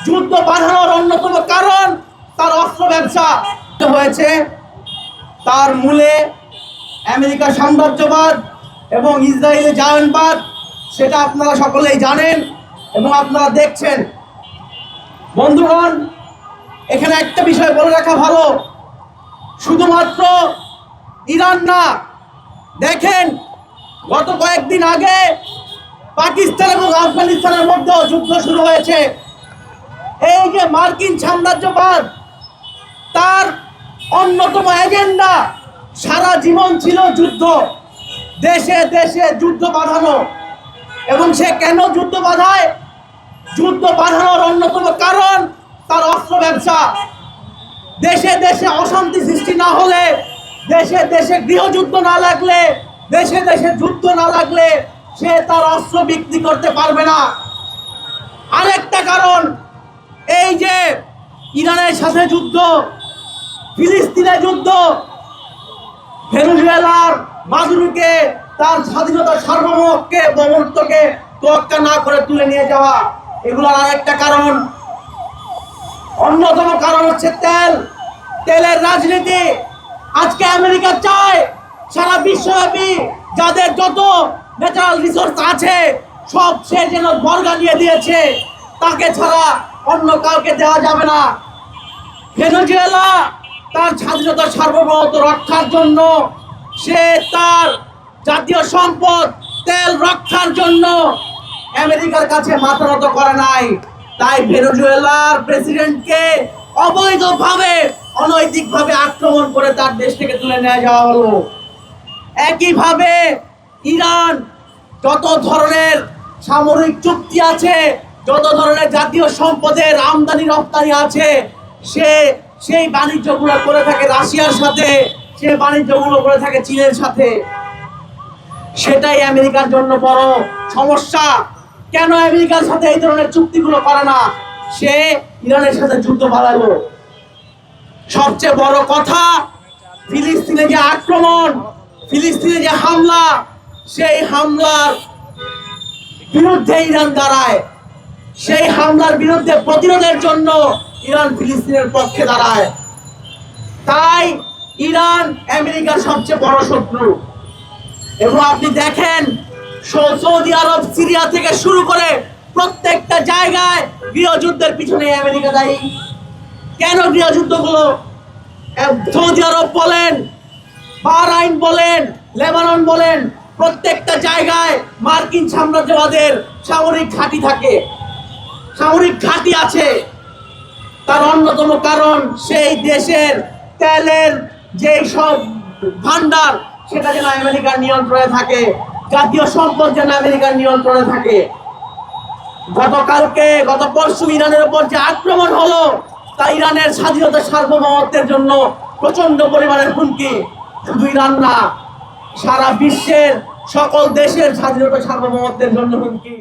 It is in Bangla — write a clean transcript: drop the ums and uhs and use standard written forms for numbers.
যুদ্ধ বাঁধানোর অন্যতম কারণ তার অস্ত্র ব্যবসা হয়েছে। তার মূলে আমেরিকার সাম্রাজ্যবাদ এবং ইসরায়েলের জায়নবাদ, সেটা আপনারা সকলেই জানেন এবং আপনারা দেখছেন। বন্ধুগণ, এখানে একটা বিষয় বলে রাখা ভালো, শুধুমাত্র ইরান না, দেখেন গত কয়েকদিন আগে পাকিস্তান এবং আফগানিস্তানের মধ্যেও যুদ্ধ শুরু হয়েছে। এই যে মার্কিন সাম্রাজ্যবাদ, তার অন্যতম এজেন্ডা সারা জীবন ছিল যুদ্ধ, দেশে দেশে যুদ্ধ বাঁধানো। এবং সে কেন যুদ্ধ বাঁধায়? যুদ্ধ বাঁধানোর অন্যতম কারণ তার অস্ত্র ব্যবসা। দেশে দেশে অশান্তি সৃষ্টি না হলে, দেশে দেশে গৃহযুদ্ধ না লাগলে, দেশে দেশে যুদ্ধ না লাগলে সে তার অস্ত্র বিক্রি করতে পারবে না। আরেকটা কারণ, এই যে ইরানের সাথে যুদ্ধ, ফিলিস্তিনের যুদ্ধ, ভেনেজুয়েলার মাদুরোকে তার স্বাধীনতার সার্বভৌমত্বকে তোয়াক্কা না করে তুলে নিয়ে যাওয়া, এগুলোর আরেকটা কারণ। অন্যতম কারণ হচ্ছে তেলের রাজনীতি। আজকে আমেরিকা চায় সারা বিশ্বব্যাপী যাদের যত ন্যাচারাল রিসোর্স আছে সব সে যেন বর্গা নিয়ে দিয়েছে, তাকে ছাড়া অন্য কাউকে দেওয়া যাবে না। ভেনেজুয়েলা তার স্বাধীনতার সার্বভৌমত্ব রক্ষার জন্য সে তার জাতীয় সম্পদ তেল রক্ষার জন্য আমেরিকার কাছে মাথা নত করে নাই। তাই ভেনেজুয়েলার প্রেসিডেন্টকে অবৈধভাবে, অনৈতিকভাবে আক্রমণ করে তার দেশ থেকে তুলে নিয়ে যাওয়া হলো। একইভাবে ইরান যত ধরনের সামরিক চুক্তি আছে, যত ধরনের জাতীয় সম্পদের আমদানি রপ্তানি আছে, সেই বাণিজ্যগুলো করে থাকে রাশিয়ার সাথে, সে বাণিজ্যগুলো করে থাকে চীনের সাথে। সেটাই আমেরিকার জন্য বড় সমস্যা। কেন আমেরিকার সাথে এই ধরনের চুক্তিগুলো করে না? সে ইরানের সাথে যুদ্ধ বাড়ালো। সবচেয়ে বড় কথা, ফিলিস্তিনে যে আক্রমণ, ফিলিস্তিনে যে হামলা, সেই হামলার বিরুদ্ধে ইরান দাঁড়ায়। সেই হামলার বিরুদ্ধে প্রতিরোধের জন্য ইরান ফিলিস্তিনের পক্ষে দাঁড়ায়। তাই ইরান আমেরিকার সবচেয়ে বড় শত্রু। এবং আপনি দেখেন, সৌদি আরব, সিরিয়া থেকে শুরু করে প্রত্যেকটা জায়গায় গৃহযুদ্ধের পিছনে আমেরিকা দায়ী। কেন গৃহযুদ্ধগুলো? সৌদি আরব বলেন, বাহরাইন বলেন, লেবানন বলেন, প্রত্যেকটা জায়গায় মার্কিন সাম্রাজ্যবাদের সামরিক ঘাঁটি থাকে, সামরিক ঘাঁটি আছে। তার অন্যতম কারণ সেই দেশের তেলের যে সব ভান্ডার, সেটা যেন আমেরিকার নিয়ন্ত্রণে থাকে, জাতীয় সম্পদ যেন আমেরিকার নিয়ন্ত্রণে থাকে। গত পরশু ইরানের উপর যে আক্রমণ হলো, তা ইরানের স্বাধীনতা সার্বভৌমত্বের জন্য প্রচন্ড পরিমাণের হুমকি। শুধু ইরান না, সারা বিশ্বের সকল দেশের স্বাধীনতা সার্বভৌমত্বের জন্য হুমকি।